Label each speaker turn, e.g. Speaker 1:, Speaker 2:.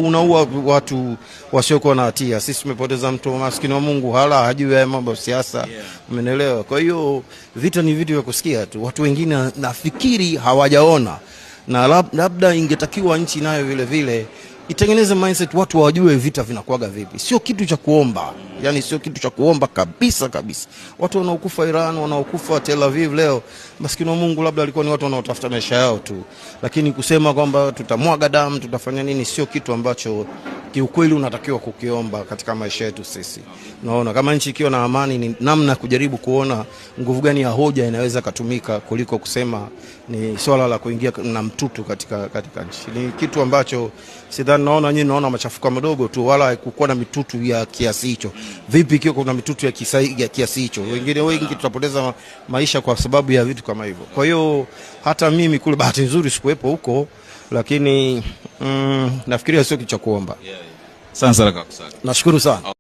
Speaker 1: Unaua watu wasiokuwa na hatia. Sisi tumepoteza mtu maskini wa Mungu, hala hajui haya mambo ya siasa. Umeelewa? Kwa hiyo vita ni vitu vya kusikia tu. Watu wengine nafikiri hawajaona, na labda ingetakiwa nchi nayo vile vile itengeneze mindset, watu wajue vita vinakuaga vipi. Sio kitu cha kuomba, yani sio kitu cha kuomba kabisa kabisa. Watu wanaokufa Iran, wanaokufa Tel Aviv leo, maskini wa Mungu, labda walikuwa ni watu wanaotafuta maisha yao tu. Lakini kusema kwamba tutamwaga damu, tutafanya nini, sio kitu ambacho kiukweli unatakiwa kukiomba katika maisha yetu sisi. Unaona, kama nchi ikiwa na amani, ni namna kujaribu kuona nguvu gani ya hoja inaweza kutumika kuliko kusema ni swala la kuingia na mtutu katika nchi. Ni kitu ambacho sidhani, naona machafuko madogo tu, wala kukuwa na mitutu ya kiasi hicho. Vipi ikiwa kuna mitutu ya kiasi hicho? Wengine wengi tutapoteza maisha kwa sababu ya vitu kama hivyo. Kwa hiyo hata mimi kule, bahati nzuri sikuwepo huko, lakini nafikiria sio kitu cha kuomba.
Speaker 2: Sana.
Speaker 1: Nashukuru sana.